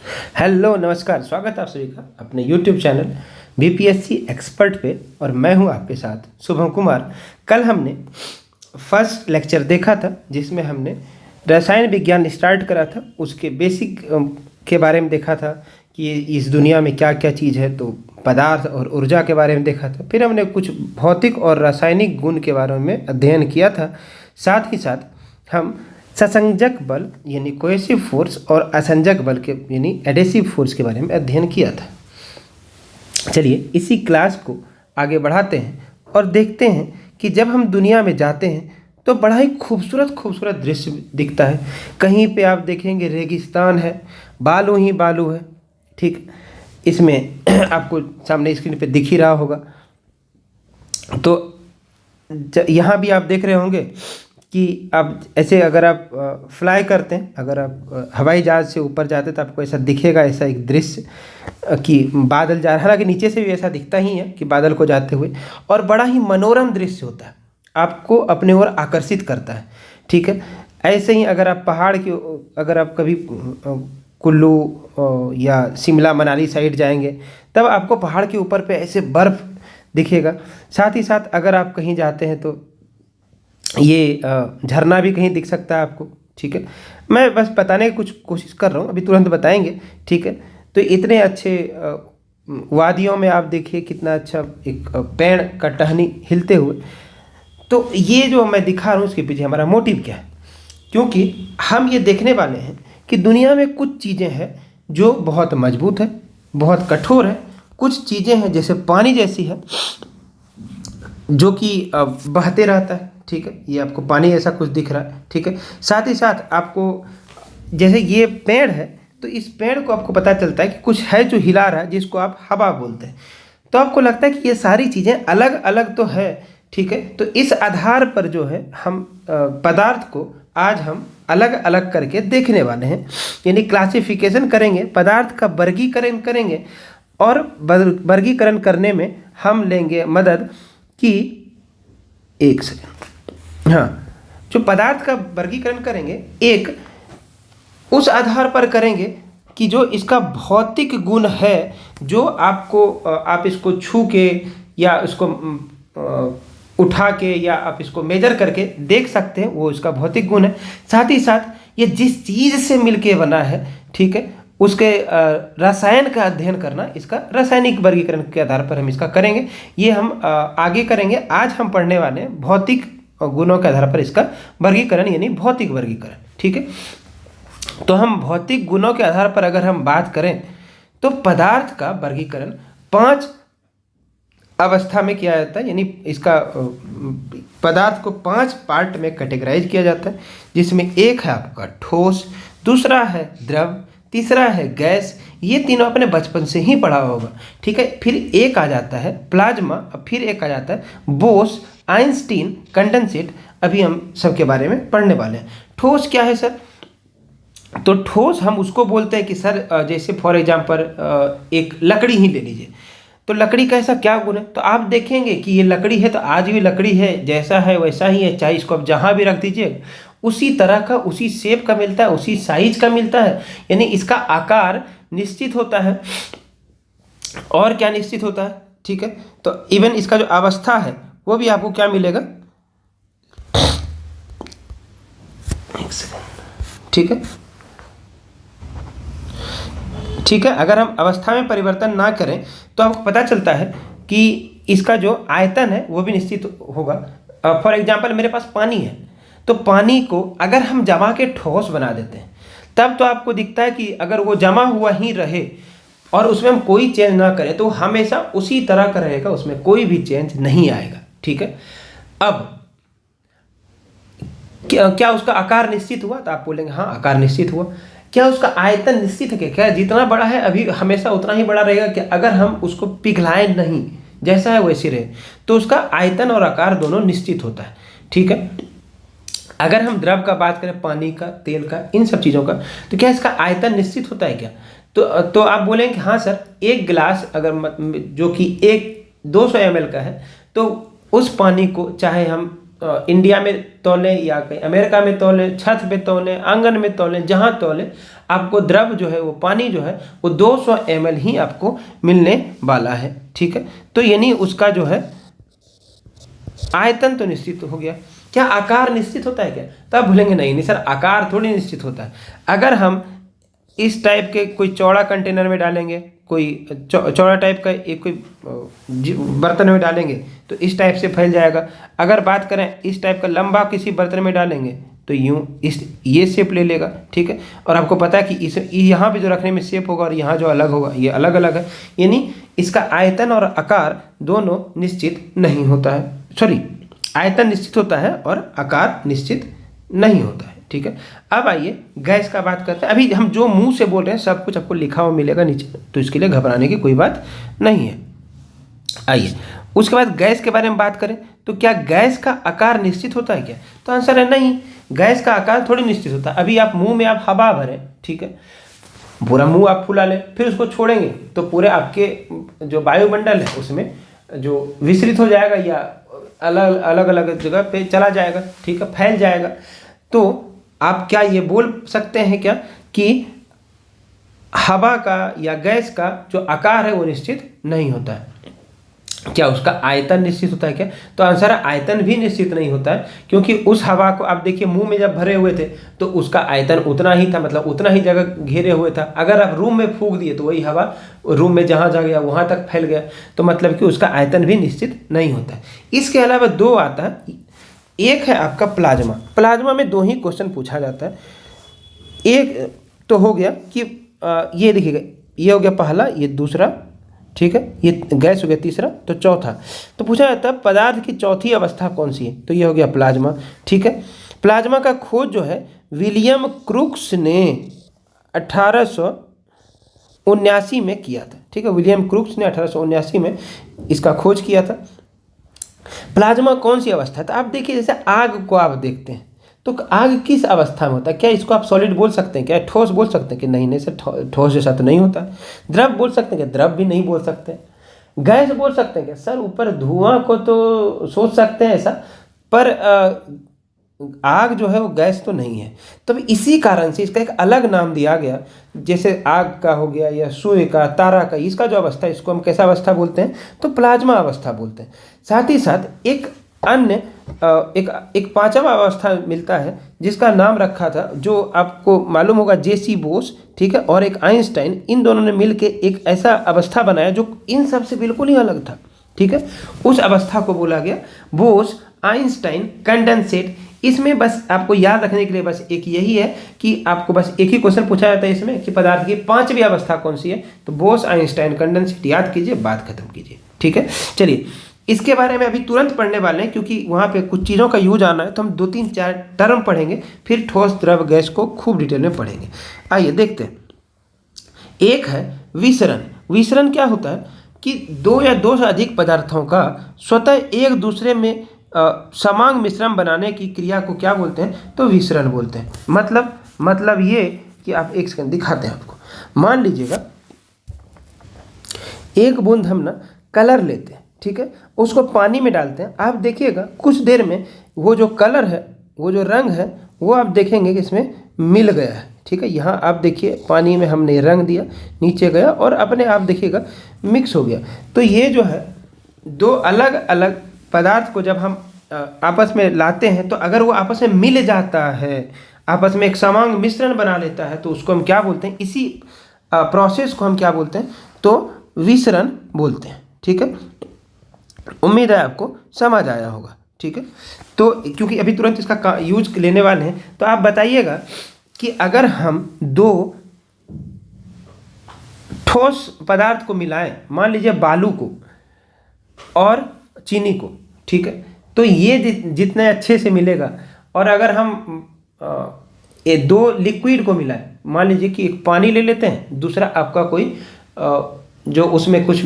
Hello नमस्कार, स्वागत है आप सभी का अपने यूट्यूब चैनल बीपीएससी एक्सपर्ट पे। और मैं हूं आपके साथ शुभम कुमार। कल हमने फर्स्ट लेक्चर देखा था जिसमें हमने रसायन विज्ञान स्टार्ट करा था, उसके बेसिक के बारे में देखा था कि इस दुनिया में क्या क्या चीज़ है। तो पदार्थ और ऊर्जा के बारे में देखा था। फिर हमने कुछ भौतिक और रासायनिक गुण के बारे में अध्ययन किया था। साथ ही साथ हम ससंजक बल यानी कोहेसिव फोर्स और असंजक बल के यानी एडेसिव फोर्स के बारे में अध्ययन किया था। चलिए इसी क्लास को आगे बढ़ाते हैं और देखते हैं कि जब हम दुनिया में जाते हैं तो बड़ा ही खूबसूरत खूबसूरत दृश्य दिखता है। कहीं पे आप देखेंगे रेगिस्तान है, बालू ही बालू है। ठीक, इसमें आपको सामने स्क्रीन पे दिख ही रहा होगा। तो यहाँ भी आप देख रहे होंगे कि आप ऐसे अगर आप फ्लाई करते हैं, अगर आप हवाई जहाज़ से ऊपर जाते हैं तो आपको ऐसा दिखेगा, ऐसा एक दृश्य कि बादल जा रहा है। हालांकि नीचे से भी ऐसा दिखता ही है कि बादल को जाते हुए, और बड़ा ही मनोरम दृश्य होता है, आपको अपने ओर आकर्षित करता है। ठीक है, ऐसे ही अगर आप पहाड़ की, अगर आप कभी कुल्लू या शिमला मनाली साइड जाएंगे तब आपको पहाड़ के ऊपर पे ऐसे बर्फ़ दिखेगा। साथ ही साथ अगर आप कहीं जाते हैं तो ये झरना भी कहीं दिख सकता है आपको। ठीक है, मैं बस बताने की कुछ कोशिश कर रहा हूँ, अभी तुरंत बताएंगे। ठीक है, तो इतने अच्छे वादियों में आप देखिए कितना अच्छा एक पेड़ का टहनी हिलते हुए। तो ये जो मैं दिखा रहा हूँ इसके पीछे हमारा मोटिव क्या है, क्योंकि हम ये देखने वाले हैं कि दुनिया में कुछ चीज़ें हैं जो बहुत मजबूत है, बहुत कठोर है। कुछ चीज़ें हैं जैसे पानी जैसी है जो कि बहते रहता है। ठीक है, ये आपको पानी ऐसा कुछ दिख रहा है। ठीक है, साथ ही साथ आपको जैसे ये पेड़ है तो इस पेड़ को आपको पता चलता है कि कुछ है जो हिला रहा है, जिसको आप हवा बोलते हैं। तो आपको लगता है कि ये सारी चीज़ें अलग अलग तो है। ठीक है, तो इस आधार पर जो है हम पदार्थ को आज हम अलग अलग करके देखने वाले हैं, यानी क्लासिफिकेशन करेंगे, पदार्थ का वर्गीकरण करेंगे। और वर्गीकरण करने में हम लेंगे मदद की, एक सेकंड, हाँ, जो पदार्थ का वर्गीकरण करेंगे एक उस आधार पर करेंगे कि जो इसका भौतिक गुण है, जो आपको आप इसको छू के या इसको उठा के या आप इसको मेजर करके देख सकते हैं, वो इसका भौतिक गुण है। साथ ही साथ ये जिस चीज़ से मिलके बना है, ठीक है, उसके रसायन का अध्ययन करना, इसका रासायनिक वर्गीकरण के आधार पर हम इसका करेंगे। ये हम आगे करेंगे। आज हम पढ़ने वाले हैं भौतिक गुणों के आधार पर इसका वर्गीकरण यानी भौतिक वर्गीकरण। ठीक है, तो हम भौतिक गुणों के आधार पर अगर हम बात करें तो पदार्थ का वर्गीकरण 5 अवस्था में किया जाता है, यानी इसका पदार्थ को 5 पार्ट में कैटेगराइज किया जाता है, जिसमें एक है आपका ठोस, दूसरा है द्रव, तीसरा है गैस। ये तीनों अपने बचपन से ही पढ़ा होगा। ठीक है, फिर एक आ जाता है प्लाज्मा, फिर एक आ जाता है बोस, आइंस्टीन, कंडेंसेट। अभी हम सबके बारे में पढ़ने वाले हैं। ठोस क्या है सर? तो ठोस हम उसको बोलते हैं कि सर जैसे फॉर एग्जांपल एक लकड़ी ही ले लीजिए, तो लकड़ी का ऐसा क्या गुण है? तो आप देखेंगे कि ये लकड़ी है तो आज भी लकड़ी है, जैसा है वैसा ही है, चाहे इसको आप जहाँ भी रख दीजिए उसी तरह का, उसी शेप का मिलता है, उसी साइज का मिलता है, यानी इसका आकार निश्चित होता है। और क्या निश्चित होता है? ठीक है, तो इवन इसका जो अवस्था है वो भी आपको क्या मिलेगा, एक सेकंड, ठीक है, ठीक है। अगर हम अवस्था में परिवर्तन ना करें तो आपको पता चलता है कि इसका जो आयतन है वो भी निश्चित होगा। फॉर एग्जांपल मेरे पास पानी है, तो पानी को अगर हम जमा के ठोस बना देते हैं तब तो आपको दिखता है कि अगर वो जमा हुआ ही रहे और उसमें हम कोई चेंज ना करें तो हमेशा उसी तरह का रहेगा, उसमें कोई भी चेंज नहीं आएगा। ठीक है, अब क्या उसका आकार निश्चित हुआ? तो आप बोलेंगे हाँ आकार निश्चित हुआ। क्या उसका आयतन निश्चित है? क्या जितना बड़ा है अभी हमेशा उतना ही बड़ा रहेगा? क्या अगर हम उसको पिघलाएं नहीं, जैसा है वैसे रहे, तो उसका आयतन और आकार दोनों निश्चित होता है। ठीक है, अगर हम द्रव का बात करें, पानी का, तेल का, इन सब चीज़ों का, तो क्या इसका आयतन निश्चित होता है क्या? तो आप बोलेंगे हाँ सर, एक गिलास अगर जो कि 200 ml का है, तो उस पानी को चाहे हम इंडिया में तौलें या कहीं अमेरिका में तौलें, छत पे तौलें, आंगन में तौलें, जहाँ तौलें आपको द्रव जो है वो पानी जो है वो 200 ml ही आपको मिलने वाला है। ठीक है, तो यानी उसका जो है आयतन तो निश्चित हो गया। क्या आकार निश्चित होता है क्या? तब भूलेंगे नहीं नहीं सर, आकार थोड़ी निश्चित होता है। अगर हम इस टाइप के कोई चौड़ा कंटेनर में डालेंगे, कोई चौड़ा टाइप का एक कोई बर्तन में डालेंगे तो इस टाइप से फैल जाएगा। अगर बात करें इस टाइप का लंबा किसी बर्तन में डालेंगे तो यूँ ये शेप ले लेगा। ठीक है, और आपको पता है कि इस यहाँ पे जो रखने में शेप होगा और यहाँ जो अलग होगा ये अलग अलग है, यानी इसका आयतन और आकार दोनों निश्चित नहीं होता है। सॉरी, आयतन निश्चित होता है और आकार निश्चित नहीं होता है। ठीक है, अब आइए गैस का बात करते हैं। अभी हम जो मुंह से बोल रहे हैं सब कुछ आपको लिखा हुआ मिलेगा नीचे, तो इसके लिए घबराने की कोई बात नहीं है। आइए उसके बाद गैस के बारे में बात करें तो क्या गैस का आकार निश्चित होता है क्या? तो आंसर है नहीं, गैस का आकार थोड़ी निश्चित होता है। अभी आप मुंह में आप हवा भरें, ठीक है, पूरा मुंह आप फुला लें, फिर उसको छोड़ेंगे तो पूरे आपके जो वायुमंडल है उसमें जो विस्तृत हो जाएगा या अलग अलग अलग जगह पे चला जाएगा। ठीक है, फैल जाएगा। तो आप क्या ये बोल सकते हैं क्या कि हवा का या गैस का जो आकार है वो निश्चित नहीं होता है? क्या उसका आयतन निश्चित होता है क्या? तो आंसर है आयतन भी निश्चित नहीं होता है, क्योंकि उस हवा को आप देखिए मुंह में जब भरे हुए थे तो उसका आयतन उतना ही था, मतलब उतना ही जगह घेरे हुए था। अगर आप रूम में फूंक दिए तो वही हवा रूम में जहाँ जा गया वहाँ तक फैल गया, तो मतलब कि उसका आयतन भी निश्चित नहीं होता है। इसके अलावा दो आता है, एक है आपका प्लाज्मा। प्लाज्मा में दो ही क्वेश्चन पूछा जाता है। एक तो हो गया कि ये देखिएगा, ये हो गया पहला, ये दूसरा, ठीक है, ये गैस हो गया तीसरा, तो चौथा तो पूछा जाता है पदार्थ की चौथी अवस्था कौन सी है? तो ये हो गया प्लाज्मा। ठीक है, प्लाज्मा का खोज जो है विलियम क्रूक्स ने 1879 में किया था। ठीक है, विलियम क्रूक्स ने 1879 में इसका खोज किया था। प्लाज्मा कौन सी अवस्था है? तो आप देखिए जैसे आग को आप देखते हैं तो आग किस अवस्था में होता है? क्या इसको आप सॉलिड बोल सकते हैं? क्या ठोस बोल सकते हैं? कि नहीं नहीं सर, ठोस जैसा तो नहीं होता। द्रव बोल सकते हैं? क्या द्रव भी नहीं बोल सकते। गैस बोल सकते हैं? क्या सर, ऊपर धुआं को तो सोच सकते हैं ऐसा, पर आग जो है वो गैस तो नहीं है। तो इसी कारण से इसका एक अलग नाम दिया गया, जैसे आग का हो गया या सूर्य का, तारा का, इसका जो अवस्था है इसको हम कैसा अवस्था बोलते हैं? तो प्लाज्मा अवस्था बोलते हैं। साथ ही साथ एक अन्य एक पांचवा अवस्था मिलता है जिसका नाम रखा था, जो आपको मालूम होगा, जेसी बोस, ठीक है, और एक आइंस्टाइन, इन दोनों ने मिलकर एक ऐसा अवस्था बनाया जो इन सब से बिल्कुल ही अलग था। ठीक है, उस अवस्था को बोला गया बोस आइंस्टाइन कंडेंसेट। इसमें बस आपको याद रखने के लिए बस एक यही है कि आपको बस एक ही क्वेश्चन पूछा जाता है इसमें कि पदार्थ की पांचवी अवस्था कौन सी है? तो बोस आइंस्टाइन कंडेंसेट याद कीजिए, बात खत्म कीजिए। ठीक है, चलिए इसके बारे में अभी तुरंत पढ़ने वाले हैं क्योंकि वहाँ पे कुछ चीज़ों का यूज आना है, तो हम 2-3-4 टर्म पढ़ेंगे, फिर ठोस द्रव गैस को खूब डिटेल में पढ़ेंगे। आइए देखते हैं। एक है विसरण। विसरण क्या होता है कि दो या दो से अधिक पदार्थों का स्वतः एक दूसरे में समांग मिश्रण बनाने की क्रिया को क्या बोलते हैं? तो विसरण बोलते हैं। मतलब ये कि आप एक सेकंड दिखाते हैं आपको। मान लीजिएगा एक बूंद हम ना कलर लेते हैं, ठीक है, उसको पानी में डालते हैं। आप देखिएगा कुछ देर में वो जो कलर है, वो जो रंग है, वो आप देखेंगे कि इसमें मिल गया है। ठीक है, यहाँ आप देखिए पानी में हमने रंग दिया, नीचे गया और अपने आप देखिएगा मिक्स हो गया। तो ये जो है दो अलग अलग पदार्थ को जब हम आपस में लाते हैं तो अगर वो आपस में मिल जाता है, आपस में एक समांग मिश्रण बना लेता है, तो उसको हम क्या बोलते हैं? इसी प्रोसेस को हम क्या बोलते हैं? तो विसरण बोलते हैं। ठीक है, उम्मीद है आपको समझ आया होगा। ठीक है, तो क्योंकि अभी तुरंत इसका यूज लेने वाले हैं, तो आप बताइएगा कि अगर हम दो ठोस पदार्थ को मिलाएं, मान लीजिए बालू को और चीनी को, ठीक है, तो ये जितने अच्छे से मिलेगा, और अगर हम ये दो लिक्विड को मिलाएं, मान लीजिए कि एक पानी ले लेते हैं, दूसरा आपका कोई जो उसमें कुछ,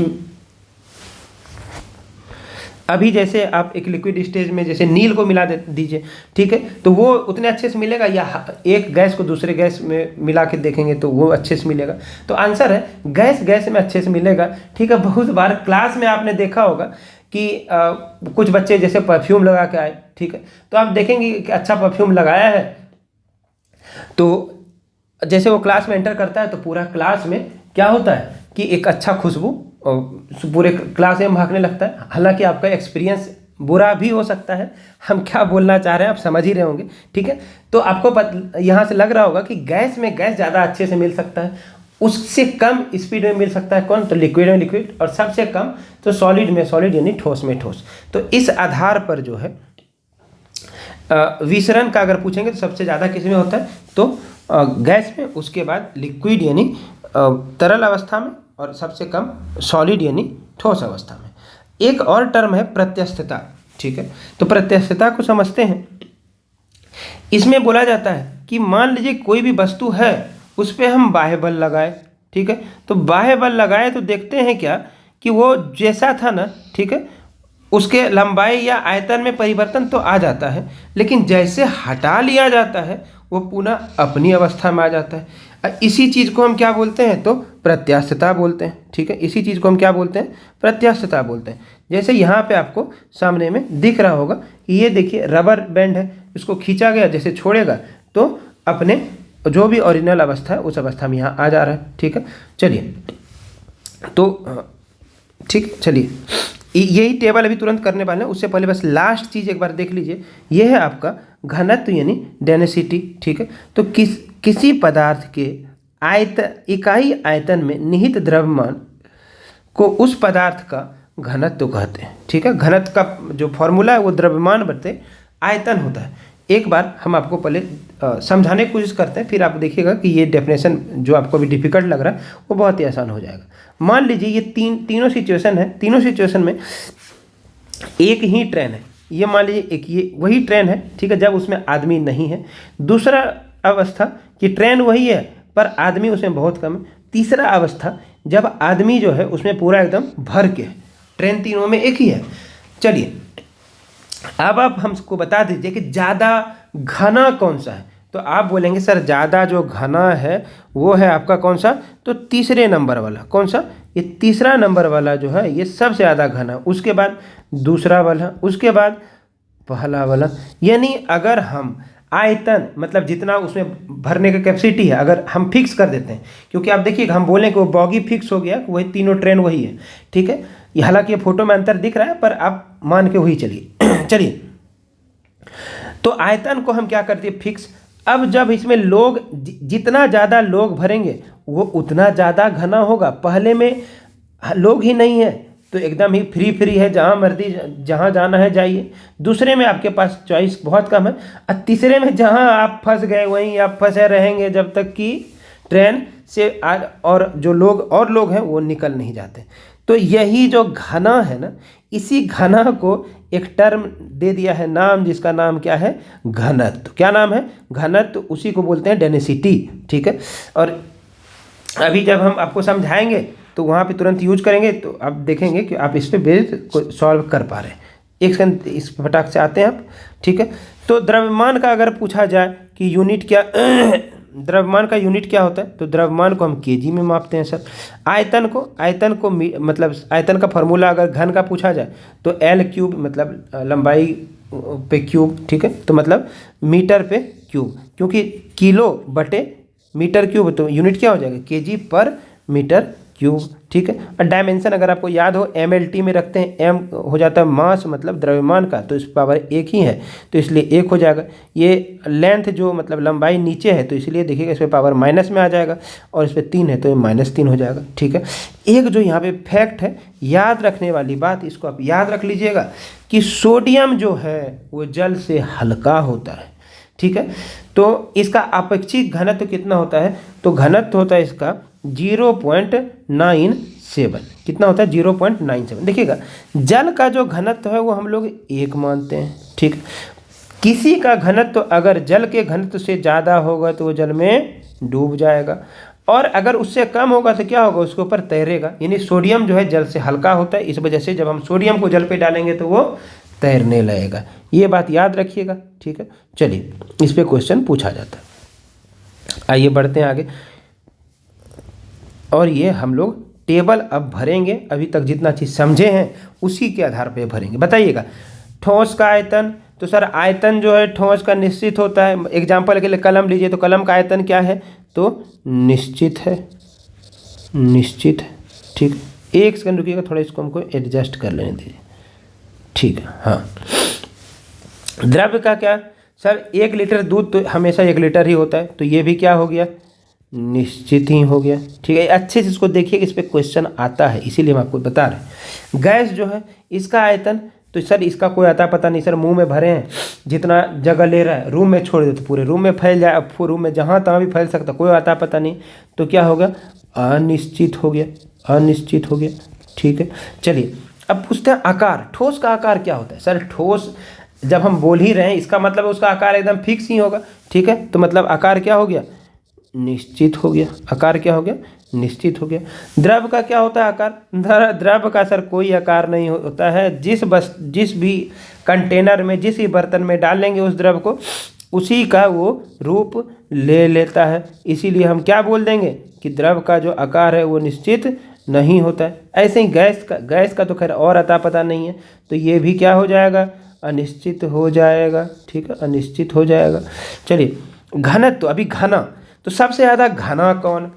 अभी जैसे आप एक लिक्विड स्टेज में जैसे नील को मिला दीजिए, ठीक है, तो वो उतने अच्छे से मिलेगा, या एक गैस को दूसरे गैस में मिला के देखेंगे तो वो अच्छे से मिलेगा? तो आंसर है गैस गैस में अच्छे से मिलेगा। ठीक है, बहुत बार क्लास में आपने देखा होगा कि कुछ बच्चे जैसे परफ्यूम लगा के आए, ठीक है, तो आप देखेंगे कि अच्छा परफ्यूम लगाया है, तो जैसे वो क्लास में एंटर करता है तो पूरा क्लास में क्या होता है कि एक अच्छा खुशबू पूरे क्लास में महकने लगता है। हालांकि आपका एक्सपीरियंस बुरा भी हो सकता है, हम क्या बोलना चाह रहे हैं आप समझ ही रहे होंगे, ठीक है। तो आपको यहाँ से लग रहा होगा कि गैस में गैस ज़्यादा अच्छे से मिल सकता है, उससे कम स्पीड में मिल सकता है कौन, तो लिक्विड में लिक्विड, और सबसे कम तो सॉलिड में सॉलिड यानी ठोस में ठोस। तो इस आधार पर जो है विसरण का अगर पूछेंगे तो सबसे ज़्यादा किस में होता है, तो गैस में, उसके बाद लिक्विड यानी तरल अवस्था में, और सबसे कम सॉलिड यानी ठोस अवस्था में। एक और टर्म है प्रत्यस्थता, ठीक है। तो प्रत्यस्थता को समझते हैं। इसमें बोला जाता है कि मान लीजिए कोई भी वस्तु है, उस पर हम बाह्य बल लगाए, ठीक है, तो बाह्य बल लगाए तो देखते हैं क्या कि वो जैसा था ना, ठीक है, उसके लंबाई या आयतन में परिवर्तन तो आ जाता है, लेकिन जैसे हटा लिया जाता है वो पुनः अपनी अवस्था में आ जाता है। इसी चीज़ को हम क्या बोलते हैं, तो प्रत्यास्थता बोलते हैं, ठीक है। इसी चीज़ को हम क्या बोलते हैं, प्रत्यास्थता बोलते हैं। जैसे यहाँ पे आपको सामने में दिख रहा होगा कि ये देखिए रबर बैंड है, इसको खींचा गया, जैसे छोड़ेगा तो अपने जो भी ओरिजिनल अवस्था है उस अवस्था में यहाँ आ जा रहा है, ठीक है। चलिए, तो ठीक, चलिए यही टेबल अभी तुरंत करने वाले हैं, उससे पहले बस लास्ट चीज़ एक बार देख लीजिए। ये है आपका घनत्व यानी डेंसिटी, ठीक है। तो किसी पदार्थ के इकाई आयतन में निहित द्रव्यमान को उस पदार्थ का घनत्व कहते हैं, ठीक है। घनत्व का जो फॉर्मूला है वो द्रव्यमान बटे आयतन होता है। एक बार हम आपको पहले समझाने की कोशिश करते हैं, फिर आप देखिएगा कि ये डेफिनेशन जो आपको अभी डिफिकल्ट लग रहा है वो बहुत ही आसान हो जाएगा। मान लीजिए ये तीनों सिचुएशन है, तीनों सिचुएशन में एक ही ट्रेन है, ये मान लीजिए एक ये वही ट्रेन है, ठीक है, जब उसमें आदमी नहीं है। दूसरा अवस्था कि ट्रेन वही है पर आदमी उसमें बहुत कम है। तीसरा अवस्था जब आदमी जो है उसमें पूरा एकदम भर के है, ट्रेन तीनों में एक ही है। चलिए अब आप हमको बता दीजिए कि ज़्यादा घना कौन सा है। तो आप बोलेंगे सर ज़्यादा जो घना है वो है आपका कौन सा, तो तीसरे नंबर वाला। कौन सा, ये तीसरा नंबर वाला जो है ये सबसे ज़्यादा घना, उसके बाद दूसरा वाला, उसके बाद पहला वाला। यानी अगर हम आयतन मतलब जितना उसमें भरने का कैपेसिटी है अगर हम फिक्स कर देते हैं, क्योंकि आप देखिए हम बोलें कि वो बॉगी फिक्स हो गया, वही तीनों ट्रेन वही है, ठीक है। हालांकि ये फोटो में अंतर दिख रहा है पर आप मान के वही चलिए। चलिए तो आयतन को हम क्या करते हैं, फिक्स। अब जब इसमें लोग जितना ज़्यादा लोग भरेंगे वो उतना ज़्यादा घना होगा। पहले में लोग ही नहीं है तो एकदम ही फ्री है, जहाँ मर्जी जहाँ जाना है जाइए। दूसरे में आपके पास चॉइस बहुत कम है, और तीसरे में जहाँ आप फंस गए वहीं आप फंसे रहेंगे जब तक कि ट्रेन से और जो लोग हैं वो निकल नहीं जाते। तो यही जो घना है ना, इसी घना को एक टर्म दे दिया है नाम, जिसका नाम क्या है, घनत्व। क्या नाम है, घनत्व। उसी को बोलते हैं डेंसिटी, ठीक है। और अभी जब हम आपको समझाएंगे तो वहाँ पे तुरंत यूज करेंगे तो आप देखेंगे कि आप इस पे बेस्ड को सॉल्व कर पा रहे हैं। एक सेकंड इस फटाक से आते हैं आप, ठीक है। तो द्रव्यमान का अगर पूछा जाए कि यूनिट क्या द्रव्यमान का यूनिट क्या होता है, तो द्रव्यमान को हम केजी में मापते हैं सर। आयतन को मतलब आयतन का फॉर्मूला अगर घन का पूछा जाए तो L³ मतलब लंबाई पे क्यूब, ठीक है, तो मतलब मीटर पे क्यूब, क्योंकि किलो बटे मीटर क्यूब तो यूनिट क्या हो जाएगा, केजी पर मीटर क्यूब, ठीक है। और डायमेंशन अगर आपको याद हो MLT में रखते हैं, M हो जाता है मास मतलब द्रव्यमान का, तो इस पावर एक ही है तो इसलिए एक हो जाएगा। ये लेंथ जो मतलब लंबाई नीचे है तो इसलिए देखिएगा इस पर पावर माइनस में आ जाएगा, और इस पर 3 है तो ये -3 हो जाएगा, ठीक है। एक जो यहाँ पे फैक्ट है याद रखने वाली बात, इसको आप याद रख लीजिएगा कि सोडियम जो है वो जल से हल्का होता है, ठीक है। तो इसका अपेक्षित घनत्व कितना होता है, तो घनत्व होता है इसका 0.97। कितना होता है, 0.97। देखिएगा जल का जो घनत्व है वो हम लोग 1 मानते हैं, ठीक। किसी का घनत्व अगर जल के घनत्व से ज़्यादा होगा तो वो जल में डूब जाएगा, और अगर उससे कम होगा तो क्या होगा, उसके ऊपर तैरेगा। यानी सोडियम जो है जल से हल्का होता है, इस वजह से जब हम सोडियम को जल पे डालेंगे तो वो तैरने लगेगा। ये बात याद रखिएगा, ठीक है। चलिए इस पे क्वेश्चन पूछा जाता है। आइए बढ़ते हैं आगे, और ये हम लोग टेबल अब भरेंगे, अभी तक जितना चीज़ समझे हैं उसी के आधार पे भरेंगे। बताइएगा, ठोस का आयतन, तो सर आयतन जो है ठोस का निश्चित होता है। एग्जाम्पल के लिए कलम लीजिए, तो कलम का आयतन क्या है, तो निश्चित है, निश्चित है। ठीक, एक सेकंड रुकिएगा, थोड़ा इसको हमको एडजस्ट कर लेने दीजिए। ठीक है, हाँ। द्रव्य का क्या सर, 1 लीटर दूध तो हमेशा 1 लीटर ही होता है, तो ये भी क्या हो गया, निश्चित ही हो गया। ठीक है, अच्छे से इसको देखिए, इस पर क्वेश्चन आता है, इसीलिए हम आपको बता रहे हैं। गैस जो है इसका आयतन, तो सर इसका कोई अता पता नहीं, सर मुंह में भरे हैं, जितना जगह ले रहा है रूम में छोड़ दे तो पूरे रूम में फैल जाए, अब रूम में जहाँ तहाँ भी फैल सकता, कोई अता पता नहीं, तो क्या होगा, अनिश्चित हो गया, अनिश्चित हो गया। ठीक है, चलिए अब पूछते हैं आकार। ठोस का आकार क्या होता है सर, ठोस जब हम बोल ही रहे हैं इसका मतलब उसका आकार एकदम फिक्स ही होगा। ठीक है, तो मतलब आकार क्या हो गया, निश्चित हो गया। आकार क्या हो गया, निश्चित हो गया। द्रव का क्या होता है आकार, द्रव का सर कोई आकार नहीं होता है, जिस भी कंटेनर में, जिस भी बर्तन में डालेंगे उस द्रव को, उसी का वो रूप ले लेता है। इसीलिए हम क्या बोल देंगे कि द्रव का जो आकार है वो निश्चित नहीं होता है। ऐसे ही गैस का तो खैर और अता पता नहीं है, तो ये भी क्या हो जाएगा, अनिश्चित हो जाएगा। ठीक है, अनिश्चित हो जाएगा। चलिए घनत्व, तो अभी घना, तो सबसे ज़्यादा घना कौन,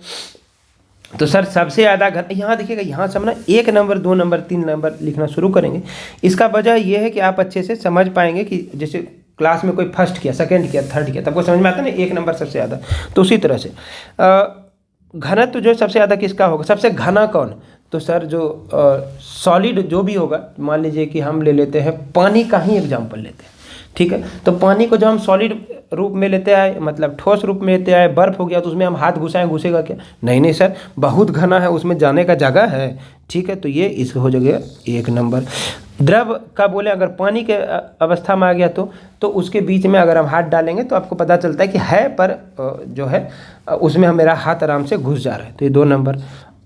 तो सर सबसे ज़्यादा घना, यहाँ देखिएगा, यहाँ से हम ना 1 नंबर 2 नंबर 3 नंबर लिखना शुरू करेंगे। इसका वजह ये है कि आप अच्छे से समझ पाएंगे कि जैसे क्लास में कोई फर्स्ट किया, सेकंड किया, थर्ड किया, तब को समझ में आता है ना 1 नंबर सबसे ज़्यादा, तो उसी तरह से घनत्व जो सबसे ज़्यादा किसका होगा, सबसे घना कौन, तो सर जो सॉलिड जो भी होगा, मान लीजिए कि हम ले लेते हैं पानी का ही एग्जाम्पल लेते हैं। ठीक है, तो पानी को जब हम सॉलिड रूप में लेते आए, मतलब ठोस रूप में लेते आए, बर्फ़ हो गया, तो उसमें हम हाथ घुसाएं, घुसेगा क्या, नहीं सर, बहुत घना है, उसमें जाने का जगह है। ठीक है, तो ये इस हो जाएगा 1 नंबर। द्रव का बोले अगर पानी के अवस्था में आ गया तो उसके बीच में अगर हम हाथ डालेंगे तो आपको पता चलता है कि है, पर जो है उसमें मेरा हाथ आराम से घुस जा रहा है, तो ये 2 नंबर।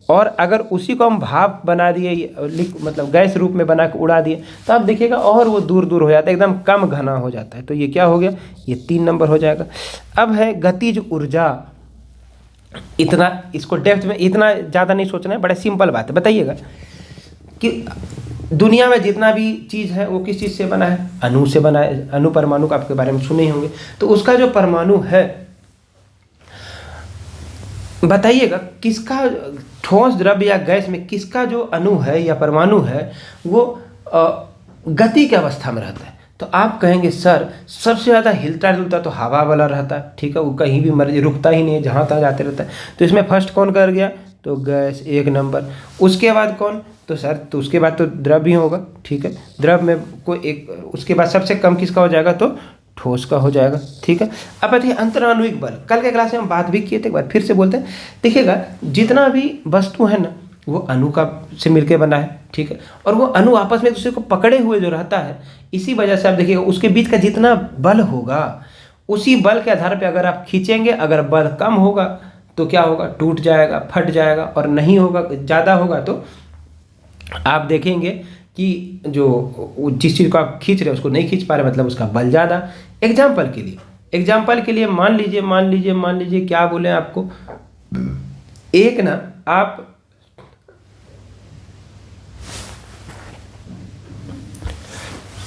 और अगर उसी को हम भाप बना दिए, मतलब गैस रूप में बना के उड़ा दिए, तो आप देखिएगा और वो दूर दूर हो जाता है, एकदम कम घना हो जाता है, तो ये क्या हो गया, ये 3 नंबर हो जाएगा। अब है गतिज ऊर्जा, इतना इसको डेप्थ में इतना ज़्यादा नहीं सोचना है, बड़ा सिंपल बात है। बताइएगा कि दुनिया में जितना भी चीज़ है वो किस चीज़ से बना है, अणु से बना है। अणु परमाणु का आपके बारे में सुने होंगे, तो उसका जो परमाणु है, बताइएगा किसका, ठोस द्रव्य या गैस में किसका जो अणु है या परमाणु है वो गति की अवस्था में रहता है। तो आप कहेंगे सर सबसे ज़्यादा हिलता जुलता तो हवा वाला रहता है। ठीक है, वो कहीं भी मर्जी रुकता ही नहीं है, जहाँ तहाँ जाते रहता है। तो इसमें फर्स्ट कौन कर गया, तो गैस 1 नंबर। उसके बाद कौन, तो सर तो उसके बाद तो द्रव ही होगा। ठीक है, द्रव में कोई एक, उसके बाद सबसे कम किसका हो जाएगा, तो ठोस का हो जाएगा। ठीक है, अब देखिए अंतराण्विक बल, कल के क्लास में हम बात भी किए थे, एक बार फिर से बोलते हैं। देखिएगा जितना भी वस्तु है ना वो अणु का से मिलके बना है। ठीक है, और वो अणु आपस में एक दूसरे को पकड़े हुए जो रहता है, इसी वजह से आप देखिएगा उसके बीच का जितना बल होगा, उसी बल के आधार पर अगर आप खींचेंगे, अगर बल कम होगा तो क्या होगा, टूट जाएगा, फट जाएगा, और नहीं होगा, ज़्यादा होगा तो आप देखेंगे कि जो जिस चीज़ को आप खींच रहे हैं उसको नहीं खींच पा रहे, मतलब उसका बल ज़्यादा। एग्जाम्पल के लिए मान लीजिए क्या बोले आपको, एक ना आप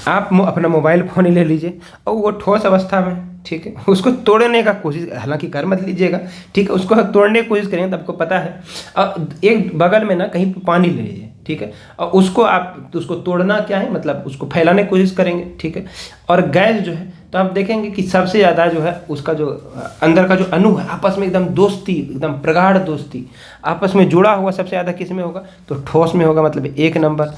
अपना मोबाइल फ़ोन ही ले लीजिए और वो ठोस अवस्था में, ठीक है, उसको तोड़ने का कोशिश, हालांकि कर मत लीजिएगा, ठीक है, उसको तोड़ने की कोशिश करेंगे तो आपको पता है, और एक बगल में ना कहीं पानी ले लीजिए, ठीक है, और उसको तोड़ना क्या है, मतलब उसको फैलाने की कोशिश करेंगे, ठीक है। और गैस जो है तो आप देखेंगे कि सबसे ज़्यादा जो है उसका जो अंदर का जो अणु है आपस में एकदम दोस्ती, एकदम प्रगाढ़ दोस्ती आपस में जुड़ा हुआ सबसे ज़्यादा किस में होगा, तो ठोस में होगा, मतलब 1 नंबर।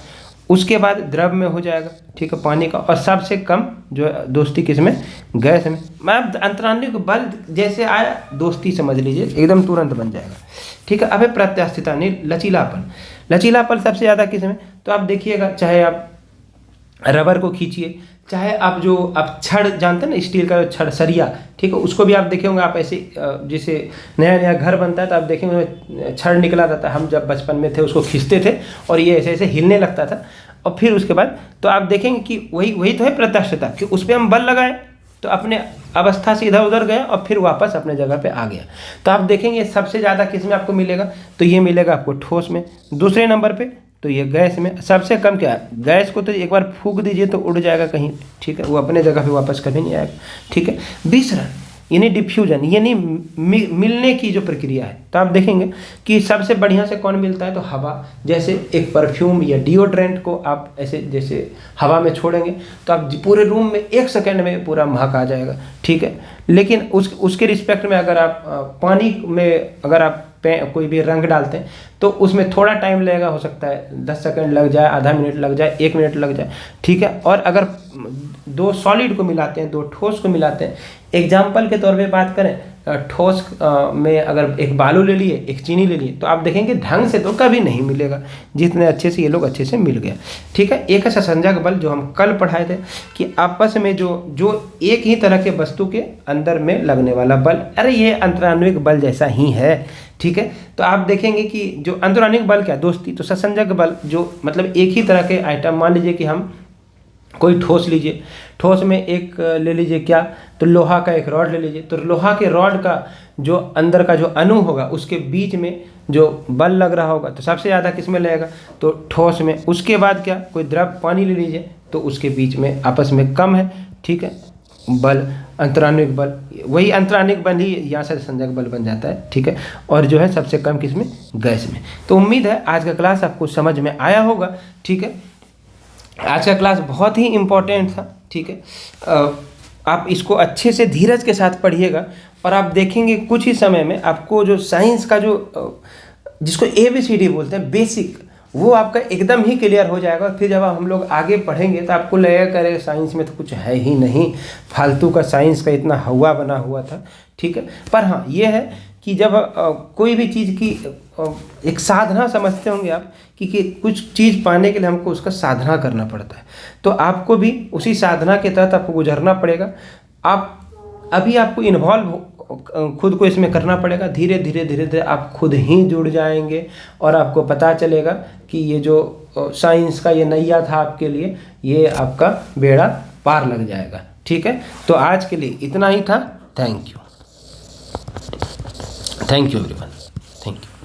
उसके बाद द्रव में हो जाएगा, ठीक है, पानी का, और सबसे कम जो है दोस्ती किस में, गैस में। मैं अंतराण्विक बल जैसे आया दोस्ती समझ लीजिए, एकदम तुरंत बन जाएगा, ठीक है। अब है प्रत्यास्थता, लचीलापन सबसे ज़्यादा किस में, तो आप देखिएगा, चाहे आप रबर को खींचिए, चाहे आप छड़ जानते हैं ना, स्टील का जो छड़, सरिया, ठीक है, उसको भी आप देखे होंगे, आप ऐसे जैसे नया घर बनता है तो आप देखेंगे छड़ निकला रहता है, हम जब बचपन में थे उसको खींचते थे और ये ऐसे ऐसे हिलने लगता था, और फिर उसके बाद तो आप देखेंगे कि वही तो है प्रत्यास्थता, कि उस पर हम बल लगाए, तो अपने अवस्था से इधर उधर गया और फिर वापस अपने जगह पे आ गया। तो आप देखेंगे सबसे ज़्यादा किस में आपको मिलेगा, तो ये मिलेगा आपको ठोस में। दूसरे नंबर पे तो ये गैस में। सबसे कम क्या है, गैस को तो एक बार फूंक दीजिए तो उड़ जाएगा कहीं, ठीक है, वो अपने जगह पे वापस कभी नहीं आएगा, ठीक है। विसरण यानी डिफ्यूजन, यानी मिलने की जो प्रक्रिया है, तो आप देखेंगे कि सबसे बढ़िया से कौन मिलता है, तो हवा। जैसे एक परफ्यूम या डिओड्रेंट को आप ऐसे जैसे हवा में छोड़ेंगे तो आप पूरे रूम में 1 सेकेंड में पूरा महक आ जाएगा, ठीक है। लेकिन उसके रिस्पेक्ट में अगर आप पानी में अगर आप कोई भी रंग डालते हैं तो उसमें थोड़ा टाइम लगेगा, हो सकता है 10 सेकंड लग जाए, आधा मिनट लग जाए, 1 मिनट लग जाए, ठीक है। और अगर 2 सॉलिड को मिलाते हैं, 2 ठोस को मिलाते हैं, एग्जाम्पल के तौर पे बात करें, ठोस में अगर एक बालू ले लिए, एक चीनी ले लिए, तो आप देखेंगे ढंग से तो कभी नहीं मिलेगा जितने अच्छे से ये लोग अच्छे से मिल गया, ठीक है। एक है संसंजक बल, जो हम कल पढ़ाए थे कि आपस में जो एक ही तरह के वस्तु के अंदर में लगने वाला बल, अरे ये अंतराण्विक बल जैसा ही है, ठीक है। तो आप देखेंगे कि जो अंतराण्विक बल क्या दोस्ती, तो संसंजक बल जो मतलब एक ही तरह के आइटम, मान लीजिए कि हम कोई ठोस लीजिए, ठोस में एक ले लीजिए क्या, तो लोहा का एक रॉड ले लीजिए, तो लोहा के रॉड का जो अंदर का जो अणु होगा उसके बीच में जो बल लग रहा होगा, तो सबसे ज़्यादा किस में लगेगा, तो ठोस में। उसके बाद क्या, कोई द्रव पानी ले लीजिए, तो उसके बीच में आपस में कम है, ठीक है, बल अंतराण्विक बल। वही अंतराण्विक बल ही यहाँ से संसंजक बल बन जाता है, ठीक है। और जो है सबसे कम किस में, गैस में। तो उम्मीद है आज का क्लास आपको समझ में आया होगा, ठीक है। आज का क्लास बहुत ही इम्पोर्टेंट था, ठीक है। आप इसको अच्छे से धीरज के साथ पढ़िएगा और आप देखेंगे कुछ ही समय में आपको जो साइंस का जो जिसको ABCD बोलते हैं बेसिक, वो आपका एकदम ही क्लियर हो जाएगा। फिर जब हम लोग आगे पढ़ेंगे तो आपको लगेगा करेगा साइंस में तो कुछ है ही नहीं, फालतू का साइंस का इतना हवा बना हुआ था, ठीक है। पर हाँ ये है कि जब कोई भी चीज़ की एक साधना समझते होंगे आप कि कुछ चीज़ पाने के लिए हमको उसका साधना करना पड़ता है, तो आपको भी उसी साधना के तहत आपको गुजरना पड़ेगा। आप अभी आपको इन्वॉल्व खुद को इसमें करना पड़ेगा। धीरे धीरे धीरे धीरे आप खुद ही जुड़ जाएंगे और आपको पता चलेगा कि ये जो साइंस का ये नैया था आपके लिए, ये आपका बेड़ा पार लग जाएगा, ठीक है। तो आज के लिए इतना ही था। Thank you everyone, thank you.